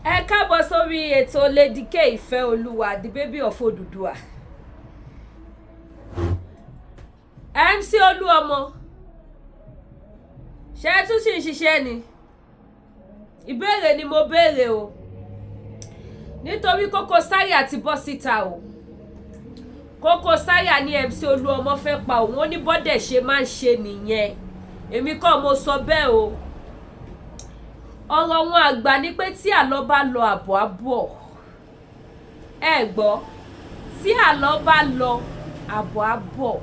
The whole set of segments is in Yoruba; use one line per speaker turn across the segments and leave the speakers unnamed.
Ẹ káàbọ̀ sórí ètò Lady K Ìfẹ́ Olúwa the baby of Odùduwà. MC Oluomo ṣé ẹ tún ṣì ń ṣiṣẹ́ ni? Ìbéèrè ni mo béèrè o, nítorí Koko Zaria ti bọ́ síta o. Koko Zaria ní MC Oluomo fẹ́ pa òun, ó ní bọ́dẹ̀ ṣe máa ń ṣe nìyẹn. Èmi kọ́ mo sọ bẹ́ẹ̀ o. Ọ̀rọ̀ wọn àgbà ni pé tí àlọ́ bá lọ àbọ̀ á bọ̀. Ẹ gbọ́, tí àlọ́ bá lọ àbọ̀ á bọ̀.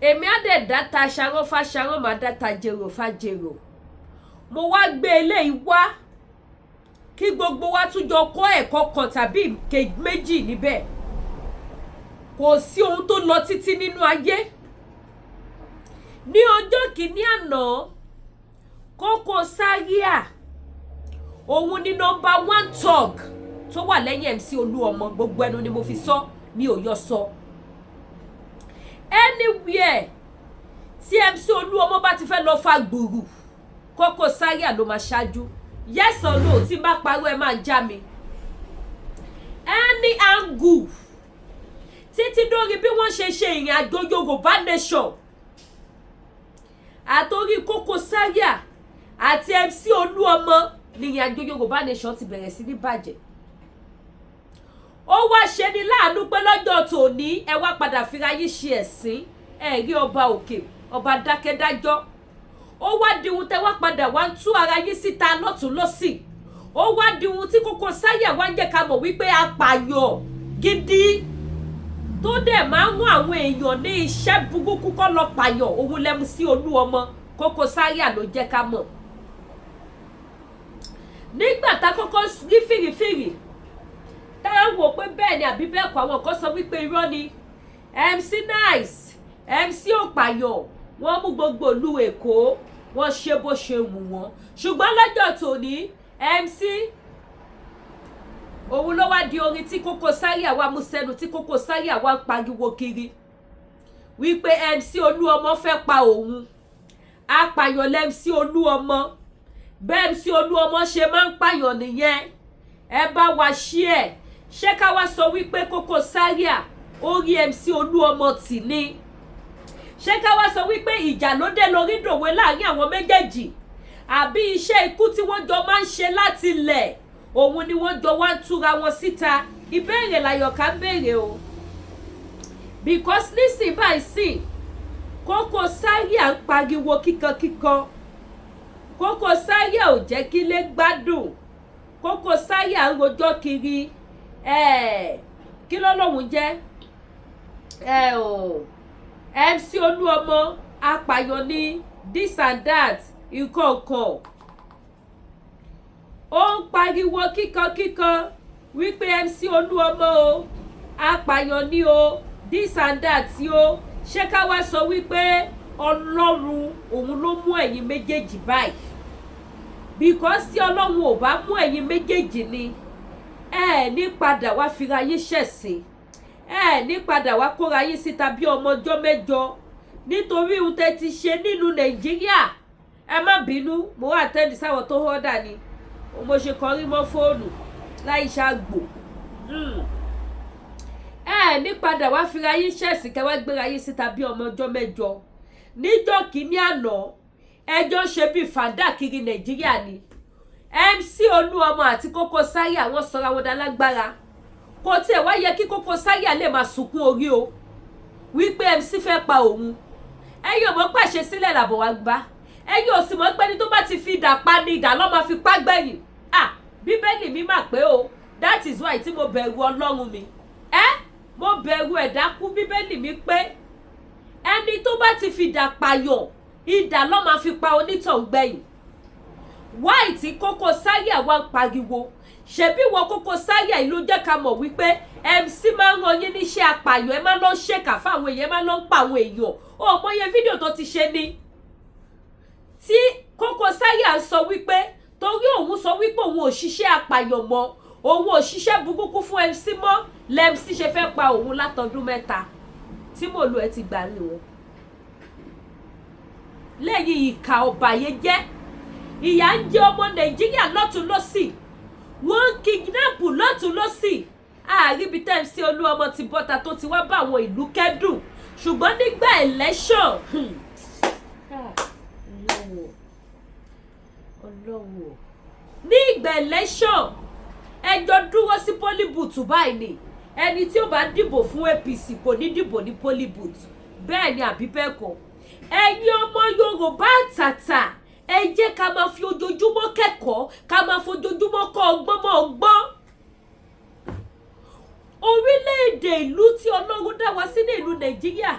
Èmi á dẹ̀ dáta ṣarán fáṣarán, máa dáta jèrò fájèrò. Mo wá gbé eléyìí wá kí gbogbo wa tún jọ kọ́ ẹ̀kọ́ kan tàbí méjì níbẹ̀. Kò sí ohun tó lọ títí nínú ayé. Ní ọjọ́ kìíní àná, Koko Zaria òun ni #1 talk tó wà lẹ́yìn MC Oluomo. Gbogbo ẹnu ni mo fi sọ, mi ò yọ sọ. Anywhere tí MC Oluomo bá ti fẹ́ lọ fa gbùrù, Koko Zaria ló máa ṣáájú. Yes or no, tí bá parọ́ ẹ máa já mi. Any angle títí dórí bí wọ́n ṣe ìrìn àjò Yorùbá nation àtòrí Koko Zaria àti MC Oluomo ní ìrìn àjò Yorùbá nation ti bẹ̀rẹ̀ sí ní bàjẹ́. Ó wá ṣe ni láàánú pé lọ́jọ́ tòní ẹ wá padà fira yín ṣe ẹ̀sín, ẹ rí ọba òkè, ọba dákẹ́dájọ́. Ó wá di ohun tẹ́ wá padà wá ń tú ara yín síta lọ́tún lọ́sì. Ó wá di ohun tí Koko Zaria wá ń jẹ́ ká mọ̀ wípé apààyàn gidi tó dẹ̀ máa ń rán àwọn èèyàn ní iṣẹ́ burúkú kọ́ lọ pààyàn, òun lẹ́mu sí Oluomo. Koko Zaria ló jẹ́ ká mọ̀. Nígbà tá kọ́kọ́ rí fìrìfìrì tá a wò pé bẹ́ẹ̀ ni àbí bẹ́ẹ̀ kọ́, àwọn kan sọ wípé irọ́ ni. MC Nice, MC òpàyàn, wọ́n mú gbogbo ìlú Èkó, wọ́n ṣe bó ṣe wù wọ́n. Ṣùgbọ́n lọ́jọ́ tòní MC òun ló wá di orin tí Koko Zaria wá mú sẹ́nu, tí Koko Zaria wá ń pariwo kiri wípé MC Oluomo fẹ́ pa òun. Apàyàn lẹ́ MC Oluomo. Bẹ́ẹ̀ MC Oluomo ṣe máa ń pàyàn nìyẹn. Ẹ bá wa ṣí ẹ̀. Ṣé ká wá sọ wípé Koko Zaria ó rí MC Oluomo tì ní? Ṣé ká wá sọ wípé ìjà ló dé lórí dòwe láàrin àwọn méjèèjì? Àbí iṣẹ́ ikú tí wọ́n jọ máa ń ṣe láti ilẹ̀, òun ni wọ́n jọ wá ń túra wọn síta? Ìbéèrè l'Àyọ̀ká ń béèrè o. Because nísìnyí báyìí sí Koko Zaria ń pariwo kíkankíkan. Koko Zaria ò jẹ́ kí ilé gbádùn. Koko Zaria ń rojọ́ kiri. Kí ló lóun jẹ́? MC Oluomo apàyàn ní this and that ìkọ̀ọ̀kan. Ó ń pariwo kíkankíkan wípé MC Oluomo o apàyàn ní o this and that o. Ṣé ká wá sọ wípé Ọlọ́run òun ló mú ẹ̀yin méjèèjì báyìí? Because tí Ọlọ́run ò bá mú ẹ̀yin méjèèjì ni, ẹ ní padà wá fira yín ṣẹ̀sín, ẹ ní padà wá kóra yín síta bí ọmọ ọjọ́ mẹ́jọ nítorí ohun tẹ́ ti ṣe nínú Nàìjíríà. Ẹ má bínú, mo wá àtẹ́ndì sáwọn tó họ́dà ni mo ṣe kàn rí mọ́ fóònù láì ṣàgbò. Ẹ ní padà wá fira yín ṣẹ̀sín kẹ́ wá gbéra yín síta bí ọmọ ọjọ́ mẹ́jọ. Níjọ́ kìíní àná ẹjọ́ ṣe bí fàdà kiri Nàìjíríà ni. MC Oluomo àti Koko Zaria wọ́n sọra wọn dálágbára. Kò tiẹ̀ wá yẹ kí Koko Zaria lè máa sunkún orí o wípé MC fẹ́ pa òun. Ẹ̀yin ò mọ̀ pàṣẹ sílẹ̀ làbọ̀ wá gbá. Ẹ̀yin ò sì mọ̀ pé ní tó bá ti fi ìdà pa ni ìdà ló máa fi pa gbẹ̀yìn. Bíbélì mi mà pé o, that is why tí mo bẹ̀rù Ọlọ́run mi. Mo bẹ̀rù ẹ̀dá kú. Bíbélì mi pé ẹni tó bá ti fi ìdà pààyàn, ìdà ló máa fi pa onítàn gbẹ̀yìn. Why tí Koko Zaria wá ń pariwo? Ṣebí wọ Koko Zaria yìí ló jẹ́ ká mọ̀ wípé MC máa ń ran yín níṣẹ́ apààyàn, ẹ máa lọ ṣèkà fáwọn èèyàn, ẹ máa lọ ń pa àwọn èèyàn. Ó mọye fídíò tó ti ṣe ni tí Koko Zaria sọ wípé torí òun sọ wípé òun ò ṣiṣẹ́ apààyàn mọ́, òun ò ṣiṣẹ́ burúkú fún MC mọ́, lẹ́mc ṣe fẹ́ pa òun látọdún 3 tí mo lò ẹ ti gbà rí wọn. Lẹ́yìn ìkà ọ̀bàyéjẹ́ ìyà ń jẹ ọmọ Nàìjíríà lọ́tún lọ́sì wọ́n kidnap lọ́tún lọ́sì àríbi tẹ́ MC Oluomo ti bọ́ta tó ti wá bá àwọn ìlú kẹ́dùn ṣùgbọ́n nígbà election Ọlọ́run ní ìgbà election ẹjọ́ dúró sí polybooth báyìí ni ẹni tí ó bá dìbò fún APC kò ní dìbò ní polybooth bẹ́ẹ̀ ni àbí bẹ́ẹ̀ kọ́ ẹ̀yin ọmọ Yorùbá àtàtà ẹ jẹ́ ká máa fi ojoojúmọ́ kẹ́kọ̀ọ́ ká máa fojoojúmọ́ kọ́ ọgbọ́n mọ́ ọgbọ́n orílẹ̀-èdè ìlú tí Ọlọ́run dá wa sí ní ìlú Nàìjíríà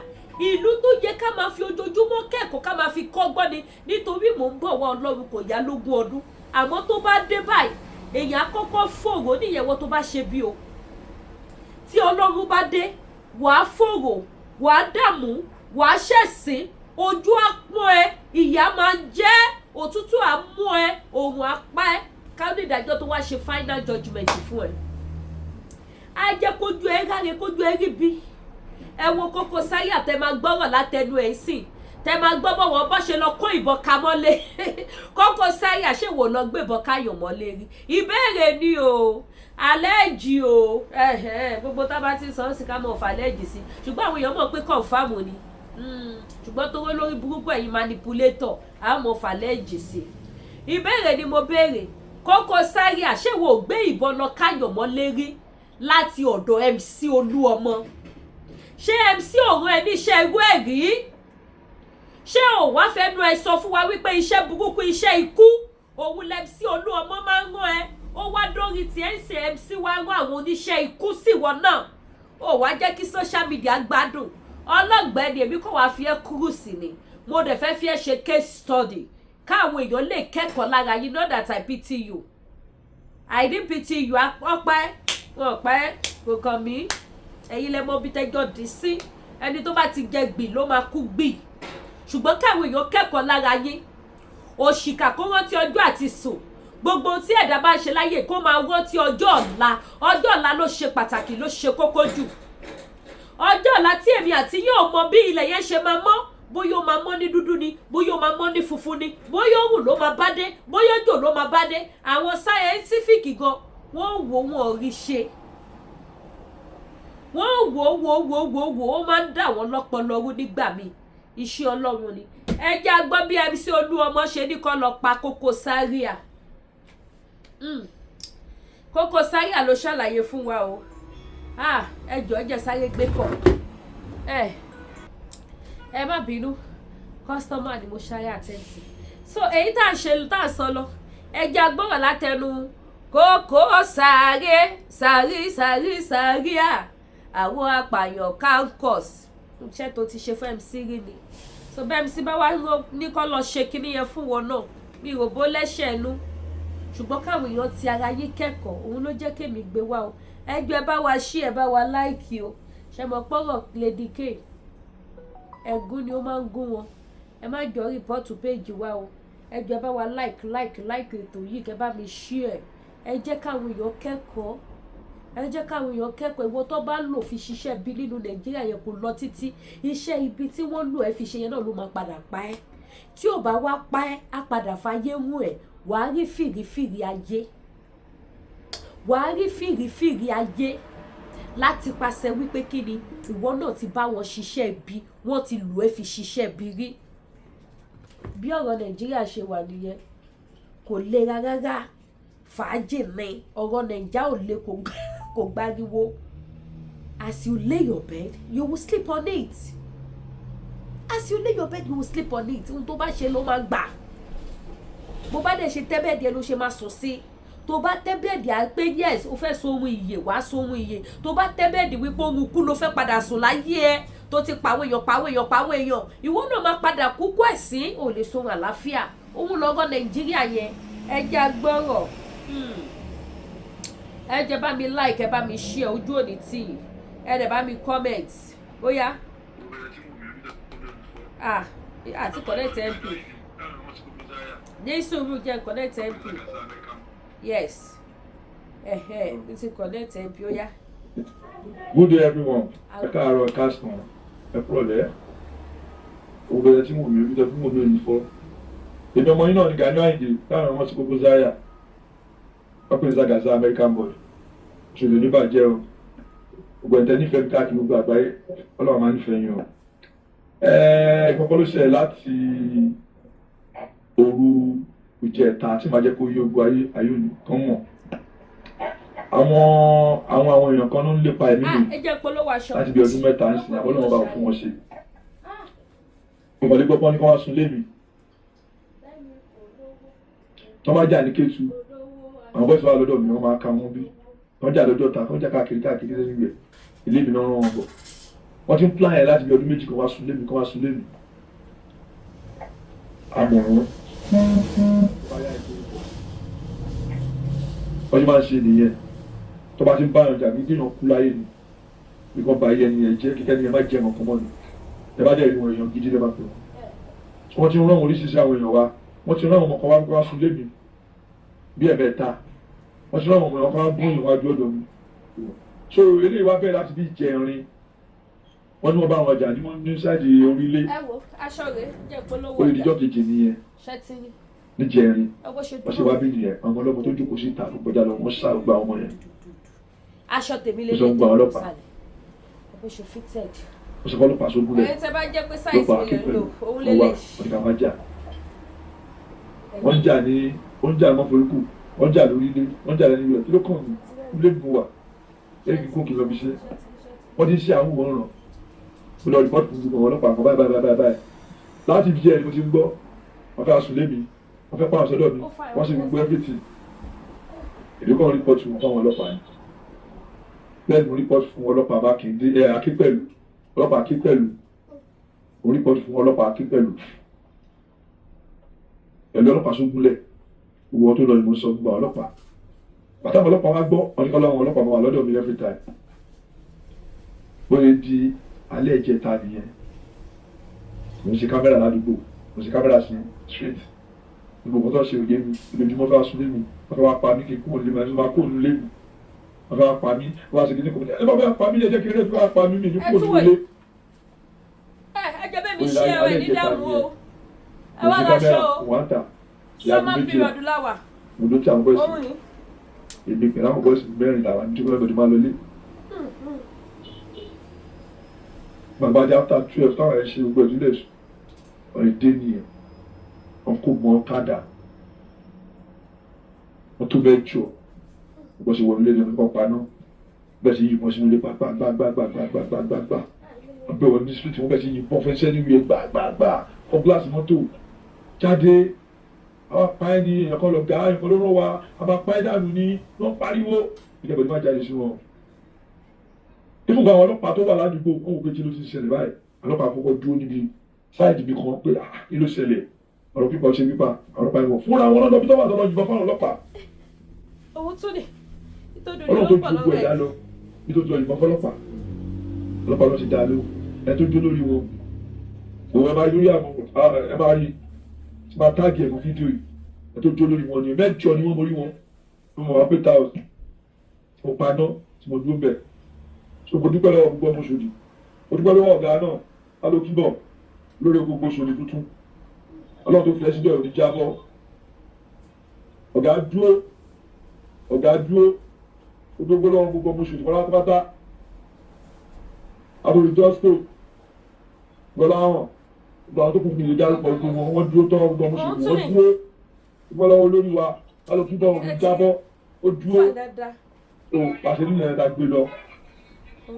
ìlú tó yẹ ká máa fi ojoojúmọ́ kẹ́kọ̀ọ́ ká máa fi kọ́gbọ́n ni nítorí mò ń bọ̀ wá Ọlọ́run kò yá lógún ọdún àmọ́ tó bá dé báyìí èèyàn àkọ́kọ́ fòrò níyẹ̀wò tó bá ṣe bí o tí Ọlọ́run bá dé wàá fòrò wàá dààmú wàá ṣẹ̀sín ojú àpọ́n ẹ ìyà máa jẹ́ òtútù àmú ẹ òòrùn apá ẹ káwọn ìdájọ́ tó wá ṣe final judgement fún ẹ á jẹ́ kójú ẹ ráre kójú ẹ rí bí ẹ wo Koko Zaria tẹ máa gbọ́rọ̀ látẹnu ẹ̀ sìn tẹ máa gbọ́ bọ̀ wọ́n bọ́ ṣe lọ kó ìbọn ka mọ́lé Koko Zaria ṣé wò lọ gbé ìbọn káyọ̀ mọ́lé rí ìbéèrè ni o àlẹ́jì o gbogbo tá a bá ti sọ ọ́ sí ká mọ̀ fàlẹ́jì sí ṣùgbọ́n àwọn èèyàn mọ̀ pé kọ̀ǹfàmù ni ṣùgbọ́n tó wé lórí burúkú ẹ̀yin manipulator àwọn mọ̀ fàlẹ́jì sí ìbéèrè ni mo béèrè Koko Zaria ṣé wò gbé ìbọn lọ káyọ̀ mọ́lé rí láti ọ̀dọ̀ MC Oluomo ṣé MC òun ẹ níṣẹ́ irú ẹ̀ rí ṣé ò wá fẹnu ẹ sọ fún wa wípé iṣẹ́ burúkú iṣẹ́ ikú òun MC Oluomo máa ń rán ẹ ó wá dórí tí ẹ ń ṣe MC wá rán àwọn oníṣẹ́ ikú síwọ náà ó wá jẹ́ kí social media gbádùn ọlọ́gbẹ́ni èmi kò wá fi ẹ́ kúrú sí ni mo dẹ̀ fẹ́ fi ẹ́ ṣe case study káwọn èèyàn lè kẹ́kọ̀ọ́ lára you know that I pity you I didn't pity you ọpẹ́ kò kàn mí ẹ̀yin lẹ mọ̀ bí tẹ́jọ́ dì sí ẹni tó bá ti jẹ gbì ló máa kú gbì ṣùgbọ́n káwọn èèyàn kẹ́kọ̀ọ́ lára yín òṣìkà kó rántí ọjọ́ àti sùn gbogbo tí ẹ̀dá bá ṣe láyè kó máa rántí ọjọ́ ọ̀la ló ṣe pàtàkì ló ṣe kókó jù ọjọ́ ọ̀la tí èmi àti yóò mọ bí ilẹ̀ yẹn ṣe máa mọ́ bóyá ó máa mọ́ ní dúdú ni bóyá ó máa mọ́ ní funfun ni bóyá òrùn ló máa bá dé bóyá òjò ló máa bá dé àwọn sáyẹ́ńsífìkì gan wọ́n wò wọ́n rí ṣe wọ́n wò ó máa ń dà wọ́n lọ́pọlọ rú nígbà míì iṣẹ́ Ọlọ́run ni ẹ jẹ́ a gbọ́ bí MC Oluomo ṣe ní kó lọ pa Koko Zaria Koko Zaria ló ṣàlàyé fún wa o ẹ jọ̀ọ́ jẹ́ sáré gbé kọ̀ ẹ má bínú kọ́sítọ́mà ni mo ṣáré àtẹ́ǹtì so èyí tá à ń sọ lọ ẹ jẹ́ a gbọ́rọ̀ látẹnu Koko Zaria àwọn apààyàn cancus iṣẹ́ tó ti ṣe fún MC rí ni so bẹ́ẹ̀ MC bá wá ní kọ́ lọ ṣe kíní yẹn fún wọn náà mi ò bó lẹ́sẹ̀ ẹnu ṣùgbọ́n káwọn èèyàn ti ara yín kẹ́kọ̀ọ́ òun ló jẹ́ kémi gbé wá o ẹgbẹ́ ẹ bá wa ṣí ẹ bá wa láìkì o ṣe mọ̀ pọ́rọ̀ Lady K ẹ̀gún ni ó máa ń gún wọn ẹ má jọ rìpọ́ọ̀tù péjì wa o ẹgbẹ́ ẹ bá wa like ètò yìí kẹ́ bá mi ṣí ẹ jẹ́ káwọn èèyàn kẹ́kọ̀ọ́ ìwọ tó bá lò fi ṣiṣẹ́ bí nínú Nàìjíríà yẹn kò lọ títí iṣẹ́ ibi tí wọ́n lò ẹ́ fi ṣe yẹn náà ló máa padà pa ẹ́ tí ò bá wá pa ẹ́ á padà fàyè mú ẹ̀ wàá rí fìrìfìrì ayé láti pàṣẹ wípé kí ni ìwọ náà ti bá wọn ṣiṣẹ́ bí wọ́n ti lò ẹ́ fi ṣiṣẹ́ bí rí bí ọ̀rọ̀ Nàìjíríà ṣe wà nìyẹn kò le rárá fàájì ní ọ̀rọ̀ Nàìjíríà ò le kò gbáriwo as you lay your bed you will sleep on it ohun tó bá ṣe ló máa gbà bó bá dẹ̀ ṣe tẹ́bẹ̀ẹ́dì ẹ ló ṣe máa sùn sí tó bá tẹ́bẹ̀ẹ́dì á pé yes ó fẹ́ so ohun ìyè wá so ohun ìyè tó bá tẹ́bẹ̀ẹ́dì wípé ohun kú ló fẹ́ padà sùn láyé ẹ tó ti pàwọn èèyàn ìwọ náà máa padà kúkú ẹ̀sìn ò lè so ohun àlàáfíà òun lọ́gọ́ Nàìjíríà yẹn ẹ jẹ́ agbọ́rọ̀ ẹ jẹ́ bá mi like ẹ bá mi share ojú òní tí ẹ dẹ̀ bá mi comment bóyá àti connect MP ní sùúrù jẹ́ connect MP yes it's a connect MP ó yá.
Good day everyone. Ẹ káàárọ̀ ẹ káàsán ẹ kúrọ̀lẹ́. Ògbẹ́rẹ́ tí mo mi rí tẹ́ fún mo lóyún fọ́. èmi ọmọ yín náà ní Gani Àyìndé táwọn ọmọ sí Koko Zaria ọkùnrin Zagaza American boy ṣòlò níbàjẹ́ o gbogbo ẹ̀tẹ́ nífẹ̀ẹ́ mi káàkiri gbogbo àgbáyé Ọlọ́run máa nífẹ̀ẹ́ yín o. Ìkọ̀kọ̀ ló ṣẹlẹ̀ láti òru ìjẹta tí màá jẹ́ kó yé ogun ayé òní kan mọ̀. Àwọn èèyàn kan ló ń lépa ẹ̀mí mi láti bí ọdún mẹ́ta ń sìn àwọn Ọlọ́run bá wò fún wọn ṣe. Ìmọ̀lẹ́ gbọ́pọ́n ní kí wọ́n sún lé mi. Tọ́ bá jà ní Kétu àwọn bọ́ọ̀sì wà lọ́dọ̀ mi wọ́n máa ka wọn bí wọ́n jà lọ́jọ́ ta wọ́n jà káàkiri lẹ́yìn rẹ̀ ilé mi náà rán wọn bọ̀ wọ́n ti ń plan ẹ̀ láti bí ọdún méjì kan wá sún lé mi àmọ̀ràn wọ́n ti máa ń ṣe nìyẹn tó bá ti ń bá ẹ̀rọ jà ní kéèyàn kú láyé ni bí wọ́n bá ayé ẹni yẹn jẹ́ kíkẹ́ ni ẹ má jẹ́ ọkàn mọ́ ni ẹ bá dẹ̀ rí wọn èèyàn gidi lẹ́ bá pè wọ́n ti ń rán wọn oríṣiríṣi àwọn èèyàn wa wọ́n ti rán àwọn ọmọ kan wá sún lé mi bí ẹ̀bẹ̀ta wọ́n ti rán àwọn ọmọ kan bún ìwájú ọ̀dọ̀ mi so eléyìí wá bẹ́ẹ̀ láti bí ìjẹrin wọ́n ní wọ́n bá wọn jà ní wọ́n ní sáàdì orílẹ̀ olùdíjọ́ kejì nìyẹn níjẹrin wọ́n ṣe wá bí nìyẹn àwọn ọlọ́mọ tó jókòó síta tó kọjá lọ wọ́n ṣá gba ọmọ yẹn
aṣọ tèmi lè
lè gba ọlọ́pàá
wọ́n ṣe fitted
wọ́n ṣe fọ́ ọlọ́pàá sógúnlẹ̀
ẹni tẹ́ bá jẹ́ pé sáìsì mi lè lò òun lè lè
wọ́n jà ní mọ́foríkù wọ́n jà lórí ilé wọ́n jà lẹ́nu ilé kí ló kàn mí ilé mi wà lẹ́yìn kíkún kí n lọ bí iṣẹ́ wọ́n ti ṣe àwọn òun ràn mo lọ rìpọ́tù fún gbogbo ọlọ́pàá kan báyìí láti bí ẹni mo ti ń gbọ́ wọ́n fẹ́ asùn lé mi wọ́n fẹ́ pààrọ̀ sọ́dọ̀ mi wọ́n ṣe gbogbo everything èdè kan rìpọ́tù fún àwọn ọlọ́pàá yìí bẹ́ẹ̀ ni mo rìpọ́tù fún ọlọ́pàá bá kìí dé Akínpẹ̀lú ọlọ́pàá Akínpẹ̀lú mo rìpọ́tù fún ọlọ́pàá Akínpẹ̀lú pẹ̀lú ọlọ́pàá sógúnlẹ̀ ìwọ tó lọ ìmọ̀ sọ gbogbo ọlọ́pàá bàtà ọlọ́pàá wá gbọ́ ọ̀nìkan láwọn ọlọ́pàá wà lọ́dọ̀ mi every time bóyá di alẹ́ ìjẹta nìyẹn mo ń ṣe kámẹ́rà ládùúgbò mo ń ṣe kámẹ́rà sí street gbogbo tó ṣe òye mi lójúmọ́ fẹ́ sún lé mi wọ́n fẹ́ wá pa mí kí n kúrò lé mi àti wọ́n kúrò lé mi wọ́n fẹ́ wá pa mí wọ́n á sì kí ní kò ẹ bá fẹ́ pa mí ẹjẹ́ kí ní fẹ́ pa mí mi ní kúrò lé.
ẹjẹ bẹ́ẹ̀ mi ṣe ẹ̀wẹ̀ ní dààmú o ẹ wá láṣọ o sọ́mọ́ pírọ̀dù láwà
mo ló ti àwọn bọ́ọ̀sì èmi pẹ̀lú àwọn bọ́ọ̀sì mẹ́rin làwọn ní tíkọ́ lọ́dọ̀ máa lọlé. bàbá dé after 12 táwọn ẹ̀ ṣe gbogbo ìdílé ọ̀rẹ́ dé nìyẹn wọn kò mọ ọ̀kadà wọn tó bẹ́ẹ̀ jọ bó ṣe wọlé lẹ́nu kan paná bẹ́ẹ̀ sì yìnbọn sínú ilé gbàgbàgbàgbàgbàgbàgbà wọn bẹ̀ wọ́n ní street wọn bẹ́ẹ̀ sì yìnbọn fẹ́ sẹ́ni wíyẹ gbàgbàgbà fọ gíláàsì mọ́tò jáde àwọn apá ẹni èèyàn kan lọ gà èèyàn kan ló rán wa àwọn apá ẹ dànù ni wọ́n pariwo ìjọba ìdí máa jáde sí wọn. ìfúnga àwọn ọlọ́pàá tó wà ládùúgbò wọn wò pé kí ló ti ṣẹlẹ̀ báyìí ọlọ́pàá àkọ́kọ́ dúró níbi sáìdì bí kan pé kí ló ṣẹlẹ̀ ọ̀rọ̀ pípa ṣe pípa ọlọ́pàá ìwọ̀n fúnra wọn lọ́dọ̀ bí tó wà tó lọ yìnbọn fáwọn ọlọ́pàá.
owó tún ni
ọlọ́run tó ju gbogbo ẹ̀dá lọ bí tó lọ yìnbọn fọlọ́pàá ọlọ́pàá lọ ti dá ló ẹ tó jó lórí wọn òun ẹ máa lórí àwọn ẹ máa rí tí máa táàgì ẹ̀mú fídíò yìí ẹ tó jó lórí wọn ni mẹ́jọ ni wọ́n mórí wọn tó mọ̀ wá pé táwọn tí mo paná tí mo dúró bẹ̀ so mo dúpẹ́ lọ́wọ́ gbogbo ọmọ Òṣòdì mo dúpẹ́ lọ́wọ́ ọ̀gá náà alókìbọ̀ lórí gbogbo Òṣòdì tuntun ọlọ́run tó fi ẹ́ síbẹ̀ òní jábọ́ ọ̀gá dúró gbogbo lọ́wọ́ gbogbo ọmọ Òṣòdì pátápátá àbúrò jọ́sítò gbọ́lá hàn gbogbo àwọn tó kù gbìyànjú dárúkọ gbogbo wọn dúró tọ́ gbogbo ọmọ Òṣòdì wọ́n dúró gbogbo lọ́wọ́ olórí wa alókìbọ̀ òní jábọ́ ó dúró tó pàṣẹ nínú ẹ̀dá gbé lọ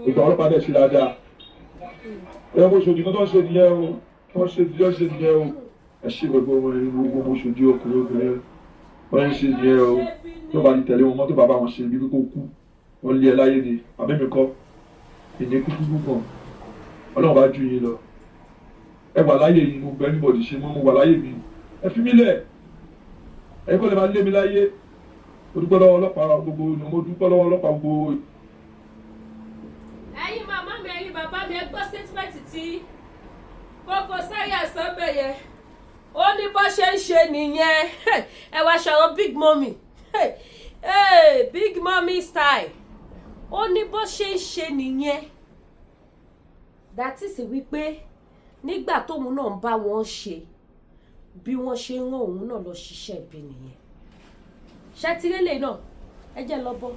ìgbà ọlọ́pàá dẹ̀ ṣe dáadáa ẹ̀ ọmọ Òṣòdì kan tó ń ṣe nìyẹn o wọ́n ṣe nìyẹn o ẹ ṣe gbogbo wọn ní gbogbo ọmọ Òṣòdì ọkùnrin obìnrin wọ́n ń ṣe nìyẹn o tó bá ti tẹ̀lé wọn mọ́tò bàbá wọn ṣe ibi kókó kú wọ́n lé ẹ láyé ni àbẹ́mi kọ́ ìní kúkú púpọ̀ ọlọ́run bá ju yín lọ ẹ wà láyé yìí mo bẹ anybody ṣe mọ́ mo wà láyé mi ẹ fi mí lẹ̀ ẹ kọ́ lè máa lé mi láyé mo dúpẹ́ lọ́wọ́ ọlọ́pàá gbogbo mo dúpẹ́ lọ́wọ́ ọlọ́pàá gbogbo.
ẹ̀yin màmá mi ẹ̀yin bàbá mi ẹ gbọ́ statement tí Koko Zaria sọ́bẹ̀ yẹn ó ní bó ṣe ń ṣe nìyẹn ẹ wá ṣàwọn big mommy big mommy style ó ní bó ṣe ń ṣe nìyẹn that is wípé nígbà tóun náà ń bá wọn ṣe bí wọ́n ṣe ń rán òun náà lọ ṣiṣẹ́ ibi nìyẹn ṣé ti lélẹ̀ náà ẹ jẹ́ lọ bọ́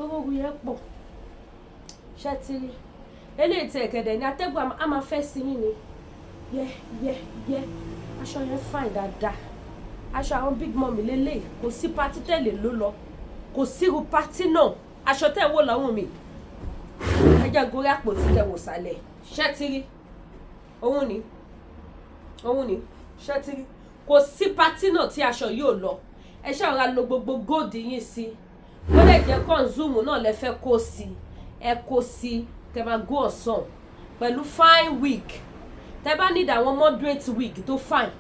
owó yẹn pọ̀ ṣé ti rí eléyìí tí ẹ̀kẹ́dẹ̀ ní atẹ́gùn a máa fẹ́ sí yín ni yẹ aṣọ yẹn fine dáadáa aṣọ àwọn big mummy lélẹ̀ kò sí pátí tẹ̀lé ló lọ kò síru pátí náà aṣọ tẹ̀ wò lọ́rùn mi ẹ jẹ́ gorí àpò tí tẹ̀ wò sálẹ̀ ṣé ti rí òun ni ṣé ti rí kò sí pátí náà tí aṣọ yóò lọ ẹ ṣàrà lo gbogbo gold yín sí ó lè jẹ́ consume náà lẹ fẹ́ kó sí ẹ kó sí kẹ́ máa go ọ̀sán pẹ̀lú fine wig tẹ́ bá need àwọn moderate wig tó fine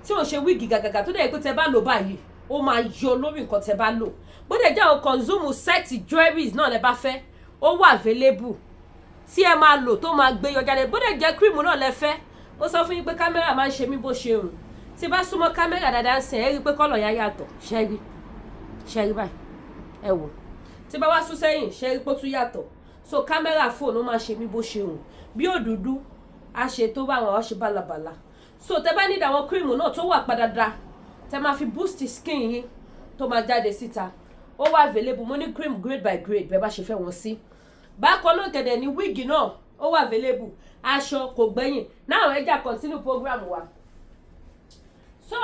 tí ò ṣe wig gàgàgà tó dẹ̀ pé tẹ́ bá lò báyìí ó máa yọ lórí nǹkan tẹ́ bá lò bó dẹ̀ jẹ́ àwọn consume set jewelries náà lẹ bá fẹ́ ó wà available tí ẹ máa lò tó máa gbé yọ jáde bó dẹ̀ jẹ́ cream náà lẹ fẹ́ ó sọ fún yín pé kámẹ́rà máa ń ṣe mí bó ṣe rùn tí bá súnmọ́ kámẹ́rà dáadáa ń sìn ẹ́ rí i pé kọ́lọ̀ yá yàtọ̀ ṣẹ́rí báyìí ẹ wò tí bá wá sún sẹ́yìn ṣẹ́rí pé ó tún yàtọ̀ so kámẹ́rà fóònù máa ṣe mí bó ṣe rùn bí òdúdú a ṣe tó bá àwọn ọṣẹ bálabàla so tẹ bá ní àwọn cream náà tó wà padà dá tẹ máa fi boost skin yín tó máa jáde síta ó wà available mo ní cream grade by grade bẹ́ẹ̀ bá ṣe fẹ́ wọn sí bákan náà kẹ̀dẹ̀ ní wig náà ó wà available aṣọ kò gbẹ̀yìn náà ẹja continue program wa so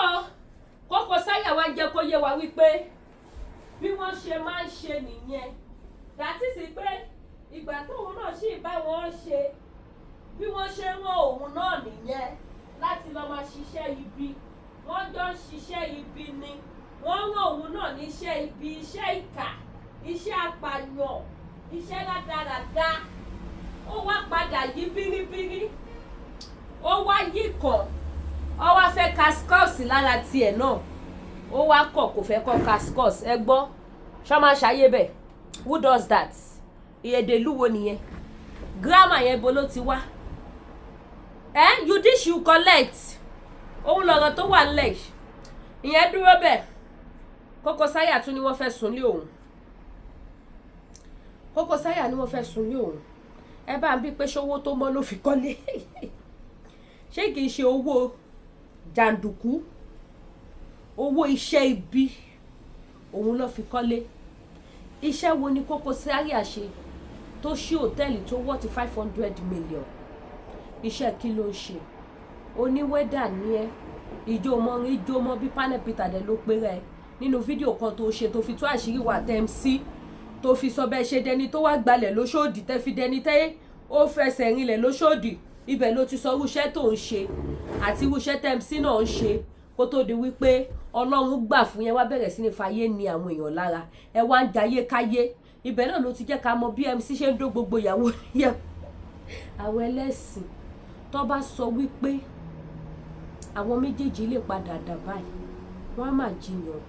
Koko Zaria wa jẹ́ kó yé wa wípé bí wọ́n ṣe máa ń ṣe nìyẹn dàtí sí pé ìgbà tóun náà sì bá wọn ṣe bí wọ́n ṣe rán òun náà nìyẹn láti lọ máa ṣiṣẹ́ ibi wọ́n jọ ń ṣiṣẹ́ ibi ni wọ́n rán òun náà níṣẹ́ ibi iṣẹ́ ìkà iṣẹ́ apààyàn iṣẹ́ rádaràda ó wá padà yí bíríbírí ó wá yí kàn ó wá fẹ́ cascos lára tiẹ̀ náà ó wá kọ̀ kò fẹ́ kọ́ cascos ẹ gbọ́ ṣọ́ máa ṣàyè bẹ̀ who does that ìyèdè lúwo nìyẹn grammar yẹn bo ló ti wá you dish you collect òun lọ̀rọ̀ tó wà nílẹ̀ ìyẹn dúró bẹ́ẹ̀ Koko Zaria tún ni wọ́n fẹ́ sùn lé òun Koko Zaria ni wọ́n fẹ́ sùn lé òun ẹ bá ń bí pé ṣówó tó mọ́ ló fi kọ́lé ṣé kìí ṣe owó jàǹdùkú owó iṣẹ́ ibi òun ló fi kọ́lé iṣẹ́ wo ni Koko Zaria ṣe tó ṣí hòtẹ́ẹ̀lì tó wọ́ọ̀tì 500 million iṣẹ́ kí ló ń ṣe oníwẹ́dà ní ẹ ìjó mọ́ bí panel peter dẹ̀ ló pé rẹ nínú fídíò kan tó ṣe tó fi tú àṣírí wà tẹ́mc tó fi sọ bẹ́ẹ̀ ṣe dẹni tó wá gbalẹ̀ lóṣòdì tẹ́ fi dẹni tẹ́ ó fẹsẹ̀ rinlẹ̀ lóṣòdì ibẹ̀ ló ti sọ irúṣẹ́ tó ń ṣe àti irúṣẹ́ tẹ́mc náà ń ṣe kó tó di wípé ọlọ́run gbà fún yẹn wá bẹ̀rẹ̀ sí ní fàyè ní àwọn èèyàn lára ẹ wá ń jayé káyé ibẹ̀ náà ló ti jẹ́ ká mọ bí MC ṣe ń dó gbogbo ìyàwó yẹn àwọn ẹlẹ́sìn tó bá sọ wípé àwọn méjèèjì lè padà dà báyìí wọ́n á máa jiyàn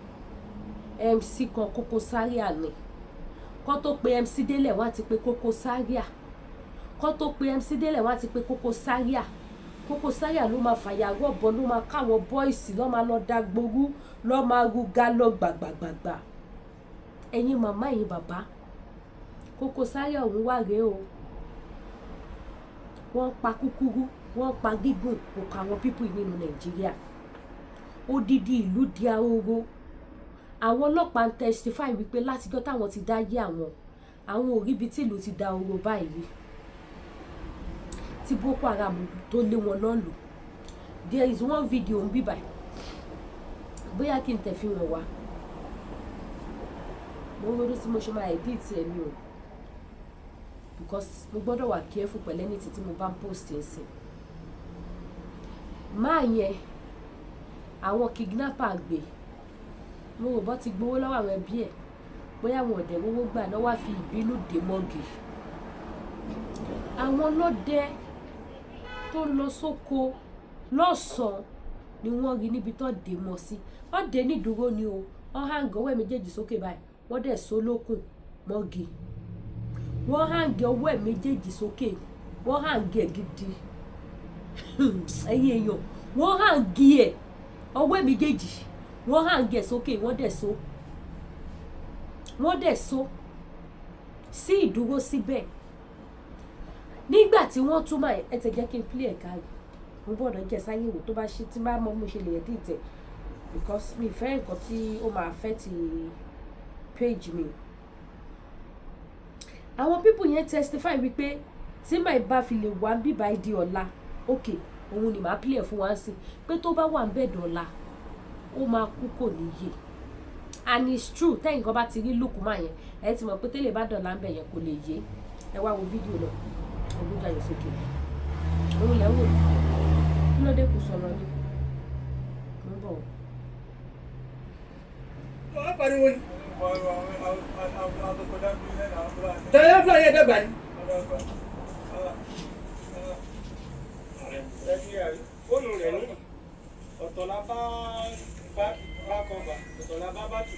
MC kan Koko Zaria ni kó tó pe MC délẹ̀ wọ́n á ti pe Koko Zaria kó tó pe MC délẹ̀ wọ́n á ti pe Koko Zaria Koko Zaria ló máa fàyàwọ́ bọ́ ló máa káwọn bọ́ìsì ló máa lọ dagboru ló máa ruga lọ gbàgbàgbàgbà ẹ̀yin màmá ẹ̀yin bàbá Koko Zaria òun wà rèé o wọ́n pa kúkúrú wọ́n pa gígùn kò kọ àwọn pípù nínú Nàìjíríà odidi ìlú di ahoro àwọn ọlọ́pàá ń testify wípé látijọ́ táwọn ti dá yé àwọn ò rí ibi tí ìlú ti da ahoro báyìí tí Boko Haram tó lé wọn náà lò there is one video ń bíbà bóyá kí n tẹ̀ fi hàn wá mo ronú tí mo ṣe máa edit ẹ̀ mi o because mo gbọ́dọ̀ wà careful pẹ̀lẹ́ ní títí mo bá ń post ẹ̀ sí máa yẹn àwọn kidnapper gbé mo rò bọ́ ti gbowó lọ́wọ́ àwọn ẹbí ẹ̀ bóyá àwọn ọ̀dẹ̀ owó gbà náà wá fi ìbínú dè mọ́gì àwọn ọlọ́dẹ tó lọ sóko lọ́sàn-án ni wọ́n rí níbi tó dè mọ́ sí wọ́n dè ní ìdúró ni o wọ́n hàǹgì ọwọ́ ẹ̀ méjèèjì sókè báyìí wọ́n dẹ̀ so lókùn mọ́gì wọ́n hàǹgì ọwọ́ ẹ̀ méjèèjì sókè wọ́n hàǹgì ẹ̀ gidi ẹ̀yin èèyàn wọ́n hàǹgì ẹ̀ ọwọ́ ẹ̀ méjèèjì wọ́n hàǹgì ẹ̀ sókè wọ́n dẹ̀ so sí ìdúró síbẹ̀ nígbà tí wọ́n túmọ̀ ẹ̀ tẹ̀ jẹ́ kí n play ẹ̀ kárí mo gbọ́dọ̀ jẹ́ sáyé wò tó bá ṣe tí bá mọ̀ mo ṣe lè edit ẹ̀ because mi fẹ́ nǹkan tí ó máa affect page mi. Àwọn people yẹn testify wípé tí màá bá fi lè wá bíbá di ọ̀la okay òun ni màá play ẹ̀ fún wa sí pé tó bá wà ń bẹ̀ dọ̀la ó máa kú kò ní yé and it's true tẹ́yìn kan bá ti rí lùkù máa yẹn ẹ ti mọ̀ pé tẹ́lẹ̀ bá dọ̀la ń bẹ̀ yẹn kò lè yé ẹ wá wo fídíò náà olùdó ayọ̀ sókè òun lẹ́ wò kí ló dé kò sọ̀rọ̀ ni mo ń bọ̀.
Wọ́n pariwo ni. Tẹ̀lé fúlọ̀ yẹn dẹ́gbà ni.
Fóònù rẹ̀ ní ọ̀tọ̀ la bá kọ́ba ọ̀tọ̀ la bá tù.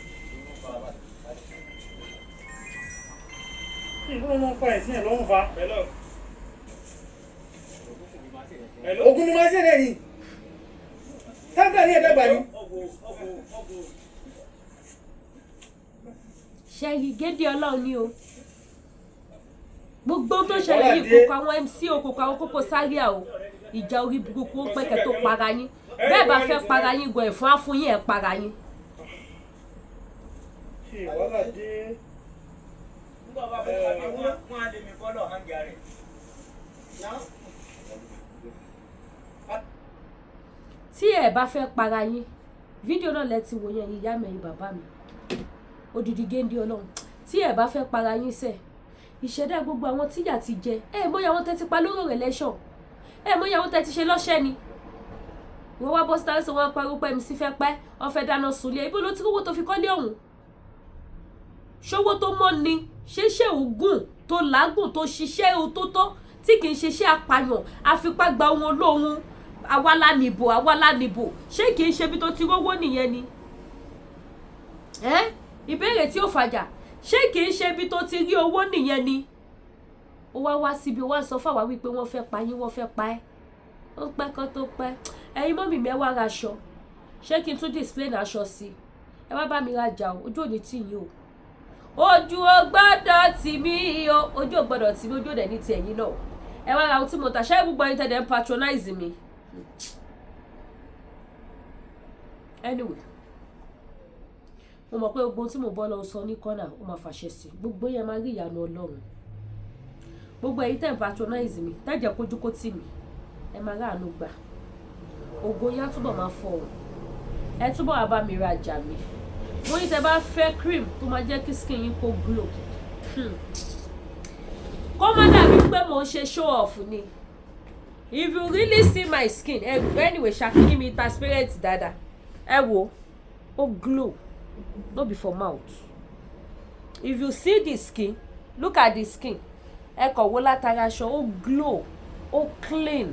Ìlú ọmọ ọkọ ẹ̀ sí ẹ̀ lọ́wọ́ fa.
Hello.
Ogun ni máa ṣe rẹ̀ ni. Tẹ́fúlọ̀ yẹn dẹ́gbà ni.
Ṣẹ́yìn gédé ọlọ́run ni o gbogbo tó ṣẹlẹ̀ yìí kókó àwọn MC o kókó àwọn Koko Zaria o ìjà orí burúkú ó pẹ́kẹ́ tó para yín bẹ́ẹ̀ bá fẹ́ para yín gan ẹ̀fọn á fún yín ẹ̀ para yín.
Wàhálà dé.
Nígbà bá fẹ́ wọ́n á lè mi fọ́lọ̀ hàngà rẹ̀.
Tí ẹ bá fẹ́ para yín fídíò náà lẹ ti wò yẹn ìyá mi ẹ̀yin bàbá mi odidi géńdé ọlọ́run tí ẹ bá fẹ́ para yín sẹ̀ ìṣẹ̀dá gbogbo àwọn tíyà ti jẹ mọ́yà wọn tẹ́ ti pa lórí election mọ́yà wọn tẹ́ ti ṣe lọ́ṣẹ́ ni wọ́n wá bọ́ sítánsì wọn pariwo pé MC fẹ́ pẹ́ wọ́n fẹ́ dáná sunlé ibo ló ti rówó tó fi kọ́lé ọ̀hún ṣówó tó mọ́ ni ṣeṣẹ́ ògùn tó làágùn tó ṣiṣẹ́ òtótó tí kì í ṣeṣẹ́ apààyàn àfipá gba ohun olóhun àwálá nìbò ṣé kì í ṣe bí tó ti rówó nìyẹn ni ìbéèrè tí ó fàjà ṣé kìí ṣe ibi tó ti rí owó nìyẹn ni ó wá síbi ó wá sọ fáwa wípé wọ́n fẹ́ pa yín wọ́n fẹ́ pa ẹ́ ó pẹ́ kán tó pẹ́ ẹ̀yin mọ́mì mi ẹ wá ra aṣọ ṣé kí n tún display ní aṣọ sí ẹ wá bá mi rajà o ojú òní tì yín o ojú ò gbọ́dọ̀ tì mí o ojú ò gbọ́dọ̀ tì mí ojú òní ní ti ẹ̀yin náà ẹ wá ra ohun tí mo tà ṣé gbogbo ẹ̀yin tẹ̀lé ń patronize mi anyway mo mọ̀ pé gbogbo tí mo bọ́ lọ sọ ní kọ́nà ó máa fàṣẹ sí gbogbo yẹn máa rí ìyanu ọlọ́run gbogbo ẹ̀yin tẹ̀ ń patronize mi tẹ́jẹ̀ kójú kó tì mí ẹ máa ráàánú gbà ògo yá túbọ̀ máa fọ ọ ẹ túbọ̀ wá bá mi rajà mi mo ní tẹ́ bá fẹ́ cream tó máa jẹ́ kí skin yín kó glow kó má dàbí pé mo ń ṣe show off ni if you really see my skin anyway ṣàkíní mi transparent dáadáa ẹ wo ó glow no be for mouth if you see the skin look at the skin ẹ kàn wò látara aṣọ ó glow ó clean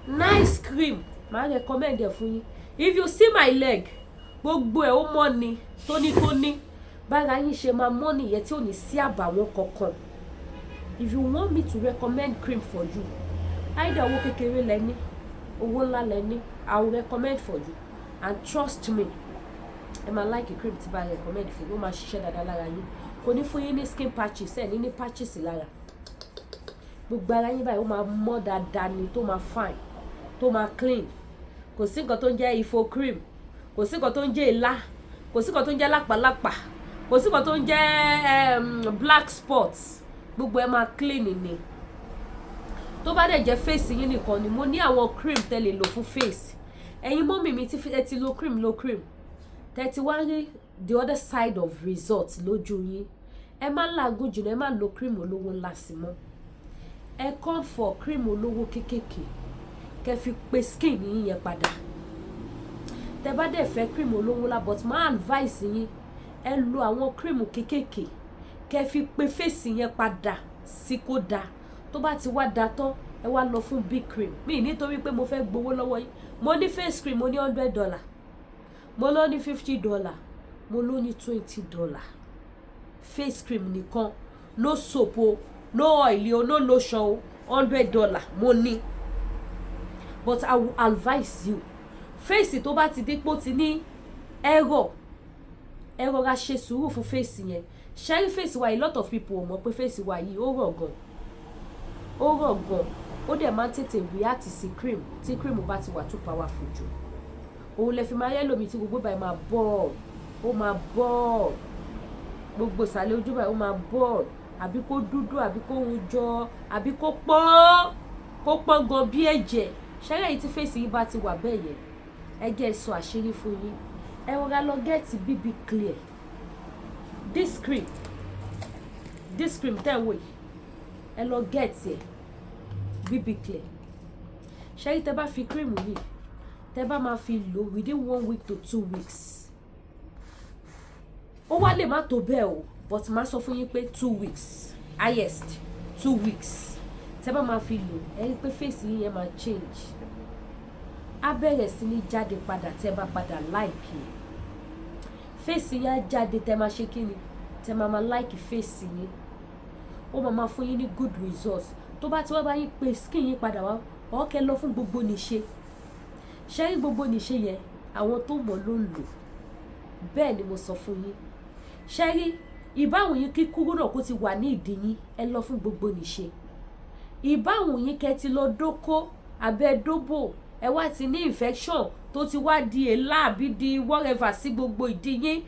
nice cream màá recommend ẹ fún yín if you see my leg gbogbo ẹ ó mọ́ ni tónítóní bára yín ṣe máa mọ́ nìyẹn tí ò ní sí àbàwọ́n kankan if you want me to recommend cream for you either owó kékeré lẹ́ni owó ńlá lẹ́ni I will recommend for you and trust me ẹ máa like cream tí bá recommend fún yín ó máa ṣiṣẹ́ dáadáa lára yín kò ní fún yín ní skin patches ẹ̀ ní patches lára gbogbo ara yín báyìí ó máa mọ́ dáadáa ni tó máa fine tó máa clean kò sí nǹkan tó ń jẹ́ ifo cream kò sí nǹkan tó ń jẹ́ ìlà kò sí nǹkan tó ń jẹ́ lápàlápà kò sí nǹkan tó ń jẹ́ black spots gbogbo ẹ máa clean ni tó bá dẹ̀ jẹ́ face yín nìkan ni mo ní àwọn cream tẹ́ lè lò fún face ẹ̀yin mọ́mì mi ẹ ti lo cream tẹ́tí wá rí the other side of result lójú yín ẹ má làágùn jùlọ ẹ má lo cream olówó ńlá sí mọ́ ẹ come for cream olówó kékèké kẹ́ fi pe skin yín yẹn padà tẹ́ bá dẹ̀ fẹ́ cream olówó ńlá but my advice yín ẹ lo àwọn cream kékèké kẹ́ fi pe face yẹn padà sí kó dáa tó bá ti wá dáa tán ẹ wá lọ fún big cream mi nítorí pé mo fẹ́ gbowó lọ́wọ́ yín mo ní face cream mo ní $100 mo lọ ní $50 mo lọ ní $20 face cream nìkan no soap o no oil o no lotion o $100 mo ní but I will advise you face tó bá ti dípò ti ní error ra ṣe sùúrù fún face yẹn ṣẹ́rí face wa a lot of people ò mọ̀ pé face wa yìí ó rọ̀ gan ó rọ̀ gan ó dẹ̀ máa ń tètè react sí cream tí cream bá ti wà too powerful jù òun lè fi máa yẹ́ lómi tí gbogbo báyìí máa bọ́ọ̀ ó máa bọ́ọ̀ gbogbo ìsàlẹ̀ ojú báyìí ó máa bọ́ọ̀ àbí kó dúdú àbí kó hun jọ àbí kó pọ́n gan bí ẹ̀jẹ̀ ṣẹ́rẹ́ yìí tí fèsì yìí bá ti wà bẹ́ẹ̀ yẹn ẹ jẹ́ sọ àṣírí fún yín ẹ rọra lọ gẹ́ẹ̀tì BB Clear this cream tẹ́ ń wò yìí ẹ lọ gẹ́ẹ̀tì ẹ̀ BB Clear ṣẹ́rí tẹ́ bá fi cream yìí tẹ́ bá máa fi lò within 1 week to 2 weeks ó wá lè má tó bẹ́ẹ̀ o but máa sọ fún yín pé 2 weeks highest 2 weeks tẹ́ bá máa fi lò ẹ rí pé face yín yẹn máa change á bẹ̀rẹ̀ sí ní jáde padà tẹ́ bá padà like yẹn face yín á jáde tẹ́ máa ṣe kí ni tẹ́ máa like face yín ó máa fún yín ní good results tó bá ti wá bá yín pé skin yín padà wá ọ̀kẹ́ lọ fún gbogbo nìṣe ṣé rí gbogbo nìṣe yẹn àwọn tó mọ̀ ló ń lò bẹ́ẹ̀ ni mo sọ fún yín ṣé rí ìbáwò yín kí kúrú náà kó ti wà ní ìdí yín ẹ lọ fún gbogbo nìṣe ìbáwò yín kẹ́ ti lọ dóko abẹ́ dóbò ẹ wá ti ní infection tó ti wá di èélá àbí di whatever sí gbogbo ìdí yín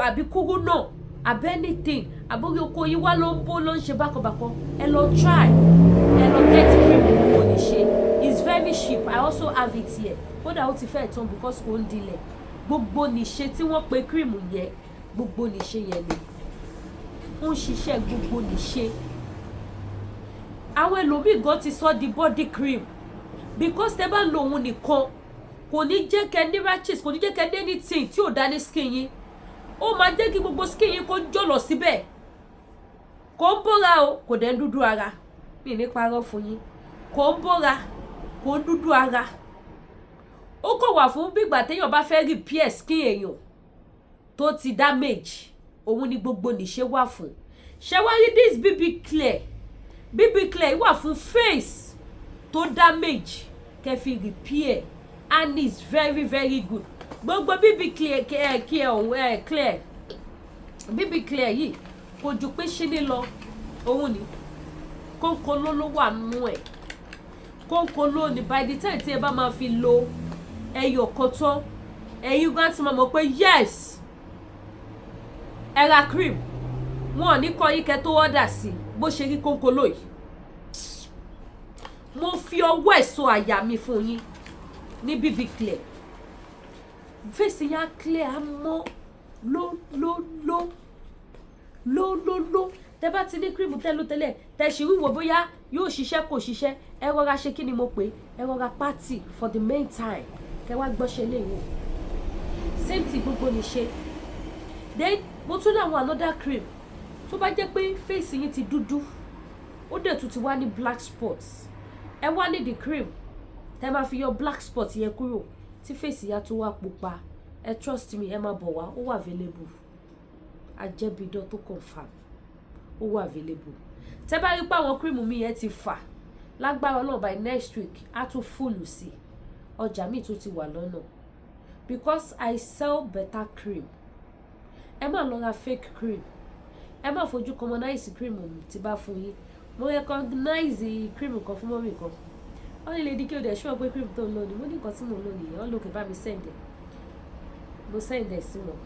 àbí kúrú náà àbí anything àbórí oko yín wá ló ń bó ló ń ṣe bákanbákan ẹ lọ try ẹ lọ get cream gbogbo nìṣe it's very cheap I also have it here kódà ó ti fẹ́ tán because kò ń dilẹ̀ gbogbo nìṣe tí wọ́n pe cream yẹn gbogbo nìṣe yẹn ni ń ṣiṣẹ́ gbogbo nìṣe àwọn ẹlòmíì gan ti sọ di body cream because tẹ́ bá lo òun nìkan kò ní jẹ́ kẹ́ ní rashes kò ní jẹ́ kẹ́ ní anything tí ò dá ní skin yín ó máa jẹ́ kí gbogbo skin yín kó jọ̀lọ̀ síbẹ̀ kò ń bóra o kò dẹ̀ ń dúdú ara mi ní parọ́ fún yín kò ń bóra kò ń dúdú ara ó kò wà fún bígbà téèyàn bá fẹ́ repair skin èèyàn tó ti damage òun ni gbogbo nìṣe wà fún ṣé wá rí this BB Clear wà fún face tó damage kẹ́ fi repair and it's very very good gbogbo BB Clear yìí kò ju pé ṣe ní lọ òun ni kónkóló ló wà nínú ẹ̀ kónkóló ni by the time tí ẹ bá máa fi lo ẹyọ kan tán ẹ̀yin gan ti máa mọ̀ pé yes ẹ ra cream wọn ò ní kọ́ yín kẹ́ tó order sí bó ṣe rí kónkóló yìí mo fi ọwọ́ ẹ̀ sọ àyà mi fún yín ní BB Clear face yẹn á clear á mọ́ ló tẹ́ bá ti ní cream tẹ́lẹ̀ tẹ́ ṣì ń wò bóyá yóò ṣiṣẹ́ kò ṣiṣẹ́ ẹ rọra ṣe kí ni mo pè ẹ rọra party for the main time kẹ́ wá gbọ́ṣẹ́ lè wò same thing gbogbo ní ṣe then mo tún ní àwọn another cream tó bá jẹ́ pé face yín ti dúdú ó dẹ̀ tún ti wá ní black spots ẹ wá ní the cream tẹ́ máa fi yọ black spot yẹn kúrò tí face yá tó wá pupa ẹ trust me ẹ máa bọ̀ wá ó wà available ajẹ́bidán tó confirm ó wà available tẹ́ bá rí pé àwọn cream mi yẹn ti fà lágbára Ọlọ́run by next week á tún fúlù sí ọjà mi tó ti wà lọ́nà because I sell better cream ẹ má lọ ra fake cream ẹ má fojú commonize cream tí bá fún yín mo recognize cream kan fún mọ́mì kan wọ́n ní lady kí o dẹ̀ ṣọ́ pé cream tó ń lò ní mo ní nǹkan tí mo ń lò nìyẹn wọ́n lókè bá mi send ẹ̀ mo send ẹ̀ sí wọn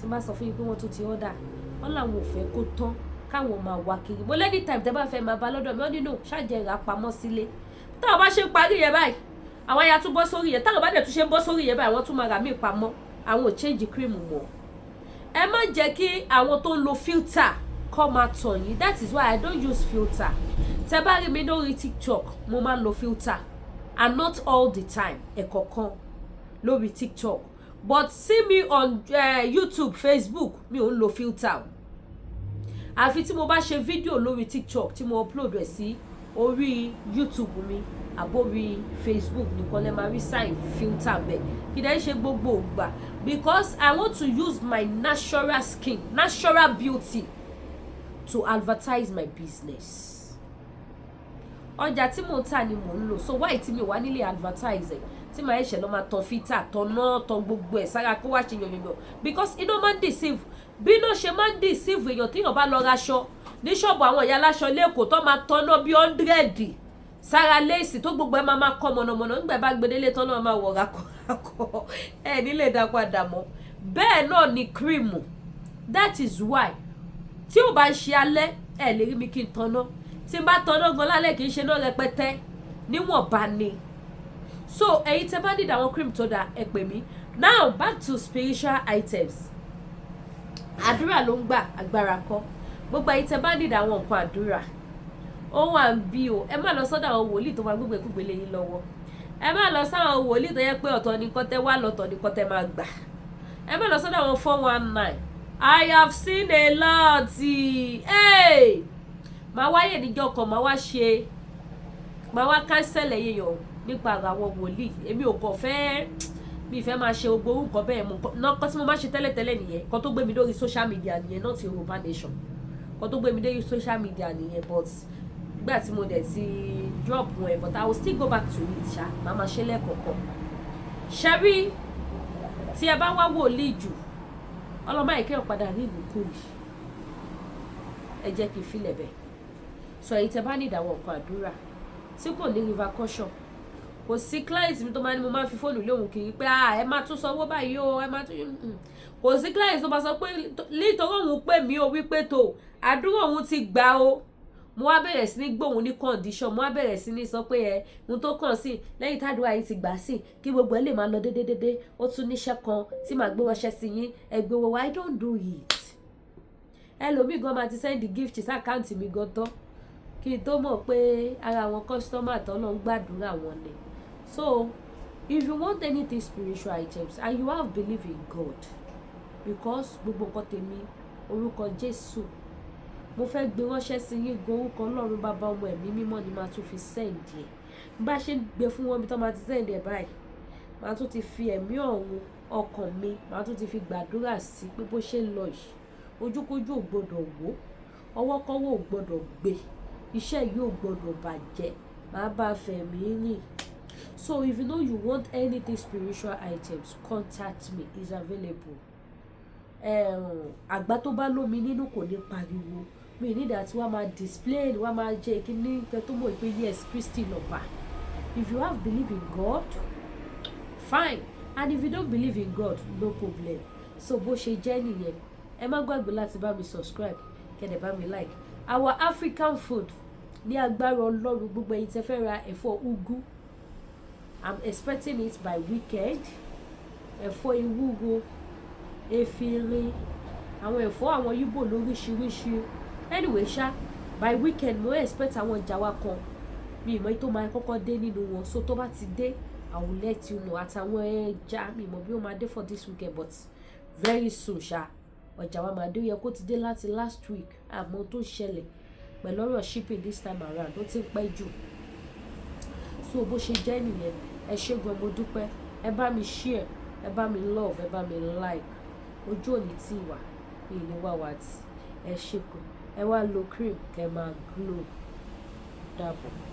tí bá sọ fún yín pé wọ́n tún ti order wọ́n làwọn ò fẹ́ kó tán káwọn máa wá kiri mo lẹ́ni time tẹ́ bá fẹ́ máa bá lọ́dọ̀ mi wọ́n nínú ṣáàjẹ́ ìrà pamọ́ sílé táwọn bá ṣe ń parí yẹn báyìí àwọn aya tún bọ́ sórí yẹn táwọn bá dẹ̀ tún ṣe ń bọ́ sórí yẹn báyìí wọ́n tún máa rà mí pamọ́ àwọn ò change cream mọ́ ẹ má jẹ́ kí àwọn tó ń lo filter kọ́ máa tàn yín that is why I don't use filter tẹ́ bá rí mi lórí TikTok mo máa ń lo filter and not all the time ẹ̀kọ̀ọ̀kan lórí TikTok but see me on YouTube Facebook mi ò ń lo filter àfi tí mo bá ṣe fídíò lórí TikTok tí mo upload ẹ̀ sí orí YouTube mi àbórí Facebook nìkan lè máa rí sign filter bẹ́ẹ̀ kí dẹ́ ṣe gbogbo ìgbà because I want to use my natural skin natural beauty to advertise my business ọjà tí mo ń tà ni mo ń lò so why tí mi wà nílé advertise tí màá ṣe lọ máa tan fítà tan náà tan gbogbo ẹ̀ sára kó wá ṣe yànyànyàn because iná máa ń deceive bí iná ṣe máa ń deceive èèyàn téèyàn bá lọ raṣọ ní ṣọ́ọ̀bù àwọn ìyá aláṣọ lẹ́kọ̀ọ́ tó máa tan náà bí 100 sára léèsì tó gbogbo ẹ̀ máa kọ́ mọ̀nàmọ̀nà nígbà bá gbedele tán náà máa wọ̀ rakọ̀ ẹ̀ nílé dá padà mọ́ bẹ́ẹ̀ náà ni cream that is why tí ò bá ṣe alẹ́ ẹ̀ lè rí mi kí n tan náà tí n bá tan náà gan lálẹ́ kì í ṣe náà rẹpẹtẹ níwọ̀nba ni so ẹ̀yin tẹ́ bá need àwọn cream tó dáa ẹ pè mí now back to spiritual items àdúrà ló ń gbà agbára kọ́ gbogbo ẹ̀yin tẹ́ bá need àwọn nǹkan àdúrà ó wà ń bí o ẹ má lọ sọ́dọ̀ àwọn wòlíì tó máa gbégbé kúgbé lé yín lọ́wọ́ ẹ má lọ sáwọn wòlíì tó yẹ pé ọ̀tọ̀ ní kọ́tẹ́ wá lọ́tọ̀ ní kọ́tẹ́ máa gbà ẹ má lọ sọ́dọ̀ àwọn 419 I have seen a lot máa wáyè níjọ́ kan máa wá kánsẹ̀lẹ̀ yẹ̀yọ̀ nípa àwọn wòlíì èmi ò kàn fẹ́ mi ìfẹ́ máa ṣe gbogbo orúkọ bẹ́ẹ̀ mo nǹkan tí mo máa ṣe tẹ́lẹ̀tẹ́lẹ̀ nìyẹn kan tó gbé mi lórí social media nìyẹn not Yorùbá Nation kan tó gbé mi lórí social media nìyẹn but nígbà tí mo dẹ̀ ti drop wọn but I will still go back to it ṣá màá máa ṣe lẹ́ẹ̀kọ̀ọ̀kan ṣẹ́rí tí ẹ bá wá wòlíì jù ọlọ́mọ ìkẹ́yọ̀ padà rí ìlú kúrì ẹ jẹ́ kí n filẹ̀ bẹ́ẹ̀ sọ èyí tẹ́ bá ní ìdáwọ̀ nǹkan àdúrà tí kò ní repercussion kò sí client mi tó máa ní mo máa fi fóònù lóhùn kiri pé ẹ máa tún sanwó báyìí o ẹ máa tún kò sí client tó máa sọ pé nítorí òun pè mí o wípé tó àdúrà òun ti gbà o mo wá bẹ̀rẹ̀ sí ní gbóhùn ní condition mo wá bẹ̀rẹ̀ sí ní sọ pé ohun tó kàn sí lẹ́yìn tádùá yìí ti gbà sí kí gbogbo ẹ lè máa lọ dédédédé ó tún níṣẹ́ kan tí màá gbé wọṣẹ́ sí yín ẹgbẹ́ wo I don't do it ẹlòmíì gan máa ti send gift sí àkáǹtì mi gan tán kí n tó mọ̀ pé ara àwọn customer tán náà ń gbàdúrà wọn ni so if you want anything spiritual items and you have belief in God because gbogbo nǹkan tèmi orúkọ Jésù mo fẹ́ gbé ránṣẹ́ sí yín gan orúkọ Ọlọ́run bàbá ọmọ ẹ̀mí mímọ́ ni màá tún fi send ẹ̀ bá ṣe ń gbé fún wọn bí tán máa ti send ẹ̀ báyìí màá tún ti fi ẹ̀mí ọ̀hún ọkàn mi màá tún ti fi gbàdúrà sí pé bó ṣe ń lọ yìí ojúkójú ò gbọdọ̀ wó ọwọ́kọ́wọ́ ò gbọdọ̀ gbé iṣẹ́ yìí ò gbọdọ̀ bàjẹ́ màá bá fẹ̀mí rìn so if you know you want anything spiritual items contact me is available àgbà tó bá lómi nínú kò ní pariwo mi ní ìdá tí wọ́n máa display wọ́n máa jẹ́ kíní nǹkan tó mọ̀ pé yes Christy lọ́ba if you have belief in God fine and if you don't believe in God no problem so bó ṣe jẹ́ nìyẹn ẹ má gbàgbé láti bá mi subscribe kẹ́dẹ̀ bá mi like our African food ní agbára Ọlọ́run gbogbo ẹ̀yin tẹ́ fẹ́ ra ẹ̀fọ́ ugu I'm expecting it by weekend ẹ̀fọ́ ewúro efirin àwọn ẹ̀fọ́ àwọn Yíbò lóríṣiríṣi anyway ṣá by weekend mo expect àwọn ìjà wa kan mi ìmọ̀ tó máa kọ́kọ́ dé nínú wọn so tó bá ti dé I will let you know àtàwọn ẹja mi ìmọ̀ bí ó máa dé for this weekend but very soon ṣá ọjà wa máa dé ó yẹ kó ti dé láti last week àmọ́ tó ṣẹlẹ̀ pẹ̀lú ọ̀rọ̀ shipping this time around ó ti ń pẹ́ jù so bó ṣe jẹ́ nìyẹn ẹ ṣé gan mo dúpẹ́ ẹ bá mi share ẹ bá mi love ẹ bá mi like ojú òní tí wà ní ìní wà wá tí ẹ ṣe kù ẹ wá lo cream kẹ́ máa glow dàbọ̀.